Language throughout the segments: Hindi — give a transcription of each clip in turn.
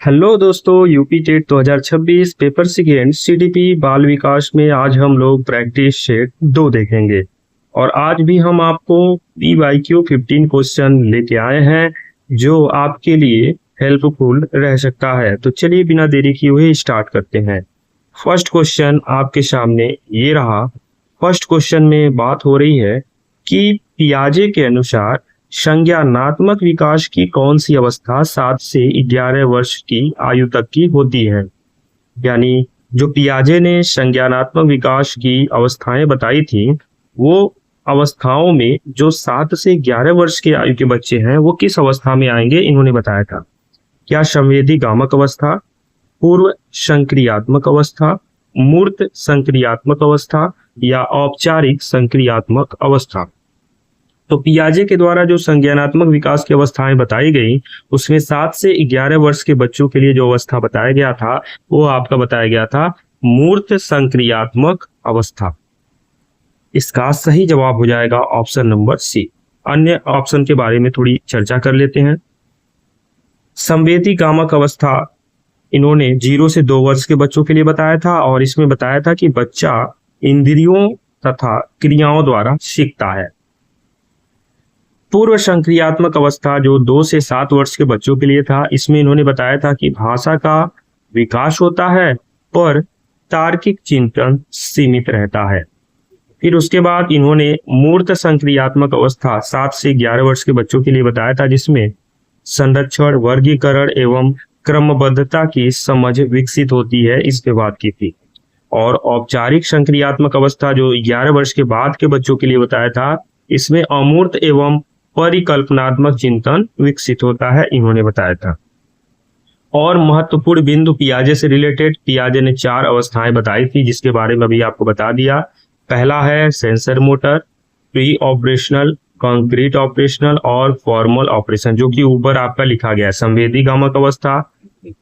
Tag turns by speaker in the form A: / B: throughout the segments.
A: हेलो दोस्तों, UP TET 2026 paper second CDP बाल विकास में आज हम लोग प्रैक्टिस सेट 2 देखेंगे। और आज भी हम आपको PYQ 15 क्वेश्चन लेके आए हैं जो आपके लिए हेल्पफुल रह सकता है। तो चलिए बिना देरी किए हुए स्टार्ट करते हैं। फर्स्ट क्वेश्चन आपके सामने ये रहा। फर्स्ट क्वेश्चन में बात हो रही है कि पियाजे के अनुसार संज्ञानात्मक विकास की कौन सी अवस्था 7 से 11 वर्ष की आयु तक की होती है। यानी जो पियाजे ने संज्ञानात्मक विकास की अवस्थाएं बताई थी, वो अवस्थाओं में जो 7 से 11 वर्ष के आयु के बच्चे हैं वो किस अवस्था में आएंगे, इन्होंने बताया था। क्या संवेदी गामक अवस्था, पूर्व संक्रियात्मक अवस्था, मूर्त संक्रियात्मक अवस्था या औपचारिक संक्रियात्मक अवस्था। तो पियाजे के द्वारा जो संज्ञानात्मक विकास की अवस्थाएं बताई गई, उसमें 7 से 11 वर्ष के बच्चों के लिए जो अवस्था बताया गया था वो आपका बताया गया था मूर्त संक्रियात्मक अवस्था। इसका सही जवाब हो जाएगा ऑप्शन नंबर सी। अन्य ऑप्शन के बारे में थोड़ी चर्चा कर लेते हैं। संवेदी गामक अवस्था इन्होंने 0 से 2 वर्ष के बच्चों के लिए बताया था और इसमें बताया था कि बच्चा इंद्रियों तथा क्रियाओं द्वारा सीखता है। पूर्व संक्रियात्मक अवस्था जो 2 से 7 वर्ष के बच्चों के लिए था, इसमें इन्होंने बताया था कि भाषा का विकास होता है पर तार्किक चिंतन सीमित रहता है। फिर उसके बाद इन्होंने मूर्त संक्रियात्मक अवस्था 7 से 11 वर्ष के बच्चों के लिए बताया था, जिसमें संरक्षण, वर्गीकरण एवं क्रमबद्धता की समझ विकसित होती है, इस पे बात की थी। और औपचारिक संक्रियात्मक अवस्था जो 11 वर्ष के बाद के बच्चों के लिए बताया था, इसमें अमूर्त एवं परिकल्पनात्मक चिंतन विकसित होता है, इन्होंने बताया था। और महत्वपूर्ण बिंदु पियाजे से रिलेटेड, पियाजे ने 4 अवस्थाएं बताई थी जिसके बारे में अभी आपको बता दिया। पहला है sensor motor, pre operational, concrete operational और फॉर्मल ऑपरेशन, जो कि ऊपर आपका लिखा गया है। संवेदी गामक अवस्था,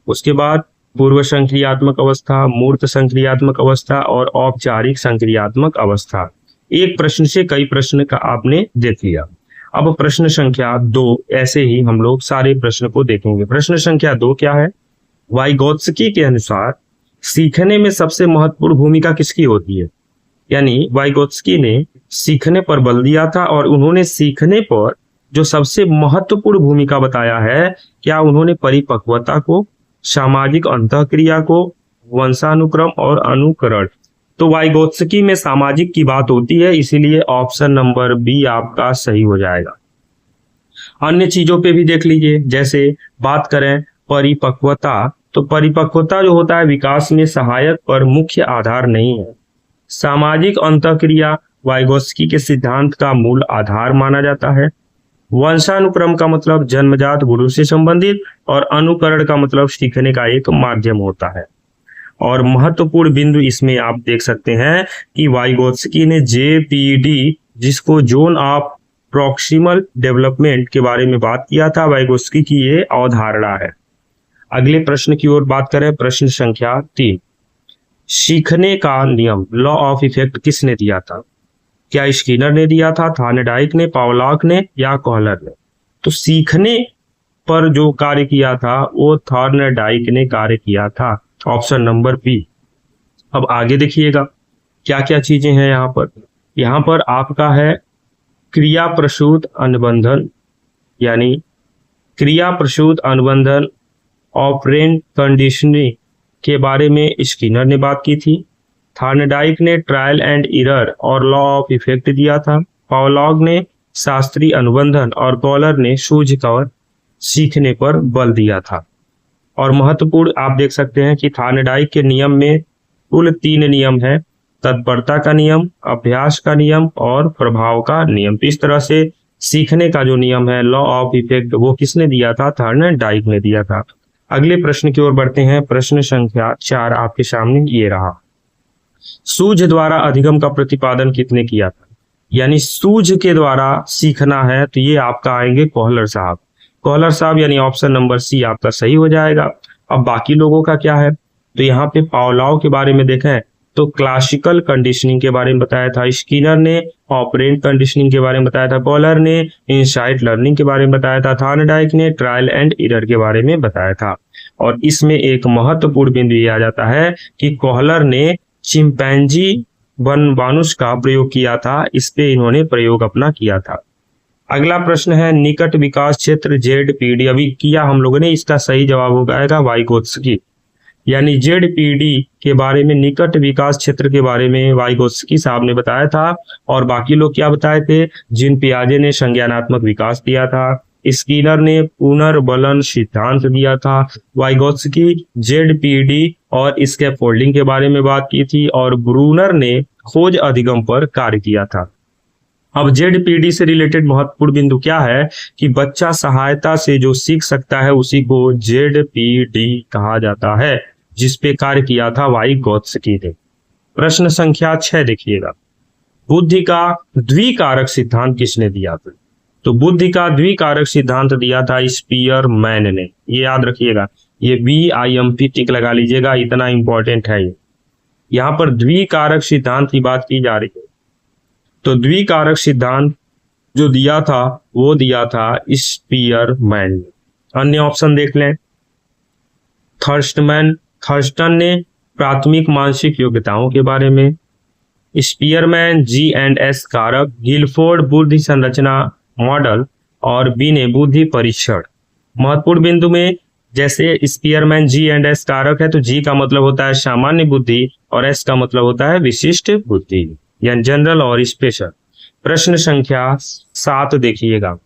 A: उसके बाद पूर्व संक्रियात्मक अवस्था, मूर्त संक्रियात्मक अवस्था और औपचारिक संक्रियात्मक अवस्था। एक प्रश्न से कई प्रश्न का आपने देख लिया। अब प्रश्न संख्या 2, ऐसे ही हम लोग सारे प्रश्न को देखेंगे। प्रश्न संख्या 2 क्या है? वाइगोत्स्की के अनुसार सीखने में सबसे महत्वपूर्ण भूमिका किसकी होती है। यानी वाइगोत्स्की ने सीखने पर बल दिया था और उन्होंने सीखने पर जो सबसे महत्वपूर्ण भूमिका बताया है, क्या उन्होंने परिपक्वता को, सामाजिक अंतःक्रिया को, वंशानुक्रम और अनुकरण। तो वाइगोत्स्की में सामाजिक की बात होती है, इसीलिए ऑप्शन नंबर बी आपका सही हो जाएगा। अन्य चीजों पे भी देख लीजिए, जैसे बात करें परिपक्वता, तो परिपक्वता जो होता है विकास में सहायक पर मुख्य आधार नहीं है। सामाजिक अंतःक्रिया वाइगोत्स्की के सिद्धांत का मूल आधार माना जाता है। वंशानुक्रम का मतलब जन्मजात गुरु से संबंधित और अनुकरण का मतलब सीखने का एक माध्यम होता है। और महत्वपूर्ण बिंदु इसमें आप देख सकते हैं कि वाइगोत्स्की ने JPD, जिसको जोन ऑफ प्रॉक्सिमल डेवलपमेंट के बारे में बात किया था, वाइगोत्स्की की ये अवधारणा है। अगले प्रश्न की ओर बात करें, प्रश्न संख्या 3। सीखने का नियम, लॉ ऑफ इफेक्ट, किसने दिया था? क्या स्किनर ने दिया था, थार्नडाइक ने, पावलॉक ने या कॉहलर ने? तो सीखने पर जो कार्य किया था वो थार्नडाइक ने कार्य किया था, ऑप्शन नंबर बी। अब आगे देखिएगा क्या क्या चीजें हैं यहाँ पर आपका है क्रिया प्रसूत अनुबंधन, यानी क्रिया प्रसूत अनुबंधन, ऑपरेंट कंडीशनिंग के बारे में स्किनर ने बात की थी। थार्नडाइक ने ट्रायल एंड एरर और लॉ ऑफ इफेक्ट दिया था। पावलॉग ने शास्त्रीय अनुबंधन और कॉलर ने सूझकर सीखने पर बल दिया था। और महत्वपूर्ण आप देख सकते हैं कि थार्नडाइक के नियम में कुल 3 नियम है, तत्परता का नियम, अभ्यास का नियम और प्रभाव का नियम। तो इस तरह से सीखने का जो नियम है, लॉ ऑफ इफेक्ट, वो किसने दिया था? थार्नडाइक ने दिया था। अगले प्रश्न की ओर बढ़ते हैं। प्रश्न संख्या 4 आपके सामने ये रहा। सूझ द्वारा अधिगम का प्रतिपादन किसने किया था? यानी सूझ के द्वारा सीखना है तो ये आपका आएंगे कॉहलर साहब। कॉहलर साहब यानी ऑप्शन नंबर सी आपका सही हो जाएगा। अब बाकी लोगों का क्या है, तो यहाँ पे पावलॉव के बारे में देखें तो क्लासिकल कंडीशनिंग के बारे में बताया था, स्किनर ने ऑपरेंट कंडीशनिंग के बारे में बताया था, कॉलर ने इनसाइट लर्निंग के बारे में बताया था, थार्नडाइक ने ट्रायल एंड एरर के बारे में बताया था। और इसमें एक महत्वपूर्ण बिंदु ये आ जाता है कि कोहलर ने चिंपैंजी वनमानुष का प्रयोग किया था, इस पे इन्होंने प्रयोग अपना किया था। अगला प्रश्न है निकट विकास क्षेत्र जेडपीडी, अभी किया हम लोगों ने, इसका सही जवाब हो जाएगा वाइगोत्स्की। यानी जेडपीडी के बारे में, निकट विकास क्षेत्र के बारे में वाइगोत्स्की साहब ने बताया था। और बाकी लोग क्या बताए थे? जीन पियाजे ने संज्ञानात्मक विकास दिया था, स्कीनर ने पुनर्बलन सिद्धांत दिया था, वाइगोत्स्की जेडपीडी और स्कैफोल्डिंग के बारे में बात की थी, और ब्रूनर ने खोज अधिगम पर कार्य किया था। अब जेडपीडी से रिलेटेड महत्वपूर्ण बिंदु क्या है कि बच्चा सहायता से जो सीख सकता है उसी को जेडपीडी कहा जाता है, जिस पे कार्य किया था वाइगोत्स्की ने। प्रश्न संख्या 6 देखिएगा, बुद्धि का द्विकारक सिद्धांत किसने दिया था? तो बुद्धि का द्विकारक सिद्धांत दिया था स्पीयरमैन ने, ये याद रखिएगा, ये BIMP टिक लगा लीजिएगा, इतना इंपॉर्टेंट है ये। यहाँ पर द्विकारक सिद्धांत की बात की जा रही है, तो द्विकारक सिद्धांत जो दिया था वो दिया था स्पीयरमैन ने। अन्य ऑप्शन देख लें, थर्स्टन ने प्राथमिक मानसिक योग्यताओं के बारे में, स्पीयरमैन G&S कारक, गिलफोर्ड बुद्धि संरचना मॉडल, और बी ने बुद्धि परीक्षण। महत्वपूर्ण बिंदु में जैसे स्पीयरमैन G&S कारक है तो G का मतलब होता है सामान्य बुद्धि और S का मतलब होता है विशिष्ट बुद्धि, यानी जनरल और स्पेशल। प्रश्न संख्या 7 देखिएगा,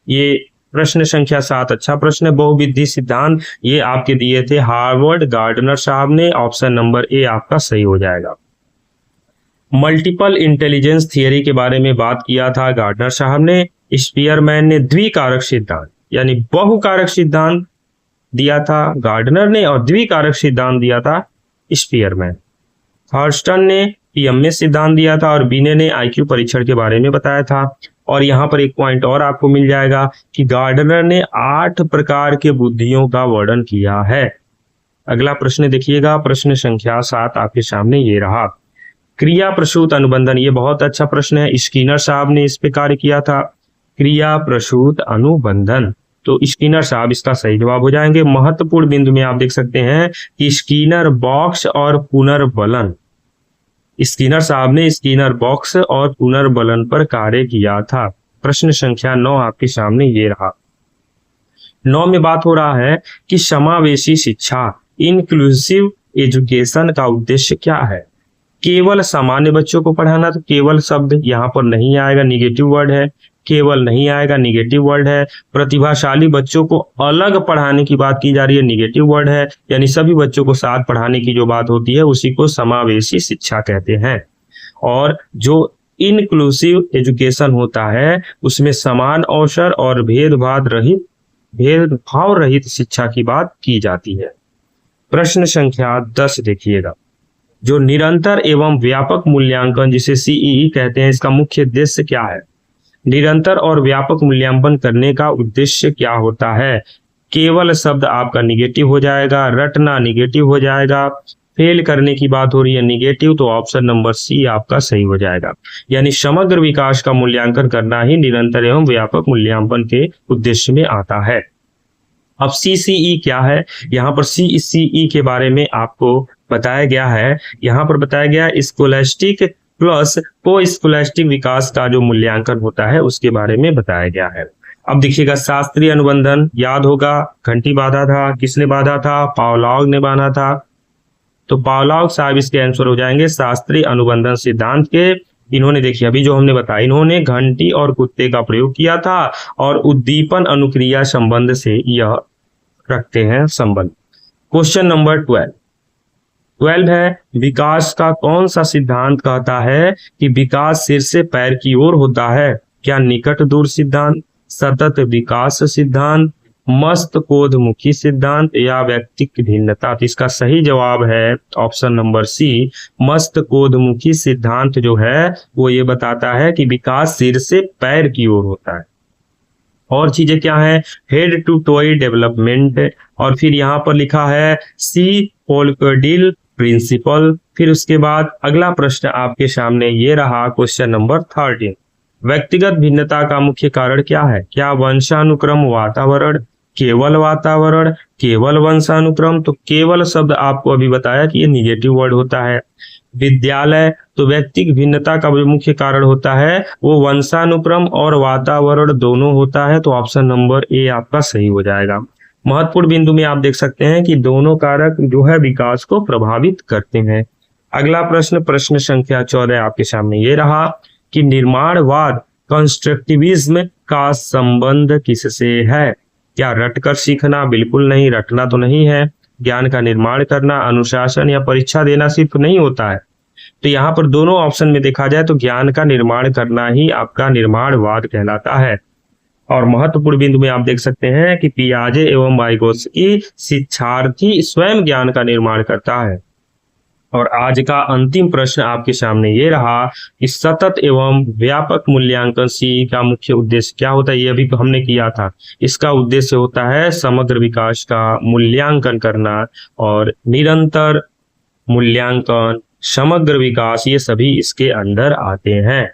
A: ये प्रश्न संख्या 7 अच्छा प्रश्न है। बहुविधि सिद्धांत ये आपके दिए थे हार्वर्ड गार्डनर साहब ने, ऑप्शन नंबर ए आपका सही हो जाएगा। मल्टीपल इंटेलिजेंस थियरी के बारे में बात किया था गार्डनर साहब ने, स्पीयरमैन ने द्विकारक सिद्धांत यानी बहुकारक सिद्धांत दिया था गार्डनर ने, और द्विकारक सिद्धांत दिया था स्पीयरमैन। थर्स्टन ने PMS सिद्धांत दिया था, और बीने ने IQ परीक्षण के बारे में बताया था। और यहाँ पर एक पॉइंट और आपको मिल जाएगा कि गार्डनर ने 8 प्रकार के बुद्धियों का वर्णन किया है। अगला प्रश्न देखिएगा, प्रश्न संख्या 7 आपके सामने ये रहा, क्रिया प्रसूत अनुबंधन, ये बहुत अच्छा प्रश्न है, स्कीनर साहब ने इस पे कार्य किया था। क्रिया प्रसूत अनुबंधन, तो स्कीनर साहब इसका सही जवाब हो जाएंगे। महत्वपूर्ण बिंदु में आप देख सकते हैं कि स्कीनर बॉक्स और पुनर्बलन, स्कीनर साहब ने स्कीनर बॉक्स और पुनर्बलन पर कार्य किया था। प्रश्न संख्या 9 आपके सामने ये रहा। 9 में बात हो रहा है कि समावेशी शिक्षा इंक्लूसिव एजुकेशन का उद्देश्य क्या है? केवल सामान्य बच्चों को पढ़ाना, तो केवल शब्द यहाँ पर नहीं आएगा, निगेटिव वर्ड है, केवल नहीं आएगा, निगेटिव वर्ड है। प्रतिभाशाली बच्चों को अलग पढ़ाने की बात की जा रही है, निगेटिव वर्ड है, यानी सभी बच्चों को साथ पढ़ाने की जो बात होती है उसी को समावेशी शिक्षा कहते हैं। और जो इनक्लूसिव एजुकेशन होता है उसमें समान अवसर और भेदभाव रहित शिक्षा की बात की जाती है। प्रश्न संख्या 10 देखिएगा, जो निरंतर एवं व्यापक मूल्यांकन जिसे CEE कहते हैं, इसका मुख्य उद्देश्य क्या है? निरंतर और व्यापक मूल्यांकन करने का उद्देश्य क्या होता है? केवल शब्द आपका निगेटिव हो जाएगा, रटना निगेटिव हो जाएगा, फेल करने की बात हो रही है निगेटिव, तो ऑप्शन नंबर C आपका सही हो जाएगा। यानी समग्र विकास का मूल्यांकन करना ही निरंतर एवं व्यापक मूल्यांकन के उद्देश्य में आता है। अब CCE क्या है? यहाँ पर CCE के बारे में आपको बताया गया है, यहाँ पर बताया गया स्कोलैस्टिक प्लस को स्कोलैस्टिक विकास का जो मूल्यांकन होता है उसके बारे में बताया गया है। अब देखिएगा, शास्त्रीय अनुबंधन याद होगा, घंटी बांधा था, किसने बांधा था? पावलॉग ने बांधा था, तो पावलॉग साहब इसके आंसर हो जाएंगे शास्त्रीय अनुबंधन सिद्धांत के। इन्होंने देखिए अभी जो हमने बताया, इन्होंने घंटी और कुत्ते का प्रयोग किया था और उद्दीपन अनुक्रिया संबंध से यह रखते हैं संबंध। क्वेश्चन नंबर 12 है, विकास का कौन सा सिद्धांत कहता है कि विकास सिर से पैर की ओर होता है? क्या निकट दूर सिद्धांत, सतत विकास सिद्धांत, मस्तकोधमुखी सिद्धांत या व्यक्तिक भिन्नता? तो इसका सही जवाब है ऑप्शन नंबर C, मस्तकोधमुखी सिद्धांत जो है वो ये बताता है कि विकास सिर से पैर की ओर होता है। और चीजें क्या है? हेड टू टॉय डेवलपमेंट, और फिर यहाँ पर लिखा है C पोल्कडिल प्रिंसिपल। फिर उसके बाद अगला प्रश्न आपके सामने ये रहा, क्वेश्चन नंबर 13, व्यक्तिगत भिन्नता का मुख्य कारण क्या है? क्या वंशानुक्रम, वातावरण, केवल वातावरण, केवल वंशानुक्रम, तो केवल शब्द आपको अभी बताया कि ये निगेटिव वर्ड होता है। विद्यालय, तो व्यक्तिगत भिन्नता का भी मुख्य कारण होता है वो वंशानुक्रम और वातावरण दोनों होता है, तो ऑप्शन नंबर ए आपका सही हो जाएगा। महत्वपूर्ण बिंदु में आप देख सकते हैं कि दोनों कारक जो है विकास को प्रभावित करते हैं। अगला प्रश्न, प्रश्न संख्या 14 आपके सामने ये रहा कि निर्माणवाद कंस्ट्रक्टिविज्म का संबंध किससे है? क्या रटकर सीखना? बिल्कुल नहीं, रटना तो नहीं है। ज्ञान का निर्माण करना, अनुशासन या परीक्षा देना सिर्फ नहीं होता है। तो यहाँ पर दोनों ऑप्शन में देखा जाए तो ज्ञान का निर्माण करना ही आपका निर्माणवाद कहलाता है। और महत्वपूर्ण बिंदु में आप देख सकते हैं कि पियाजे एवं वाइगोत्स्की शिक्षार्थी स्वयं ज्ञान का निर्माण करता है। और आज का अंतिम प्रश्न आपके सामने ये रहा कि सतत एवं व्यापक मूल्यांकन सी का मुख्य उद्देश्य क्या होता है? ये अभी हमने किया था। इसका उद्देश्य होता है समग्र विकास का मूल्यांकन करना, और निरंतर मूल्यांकन, समग्र विकास, ये सभी इसके अंदर आते हैं।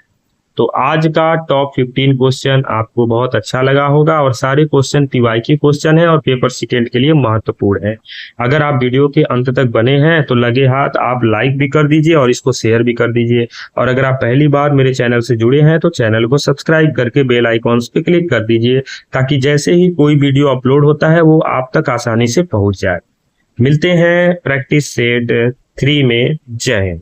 A: तो आज का टॉप 15 क्वेश्चन आपको बहुत अच्छा लगा होगा, और सारे क्वेश्चन पीवाईक्यू क्वेश्चन है और पेपर सेकेंड के लिए महत्वपूर्ण है। अगर आप वीडियो के अंत तक बने हैं तो लगे हाथ आप लाइक भी कर दीजिए और इसको शेयर भी कर दीजिए। और अगर आप पहली बार मेरे चैनल से जुड़े हैं तो चैनल को सब्सक्राइब करके बेल आइकॉन्स पे क्लिक कर दीजिए, ताकि जैसे ही कोई वीडियो अपलोड होता है वो आप तक आसानी से पहुंच जाए। मिलते हैं प्रैक्टिस सेट 3 में। जय हिंद।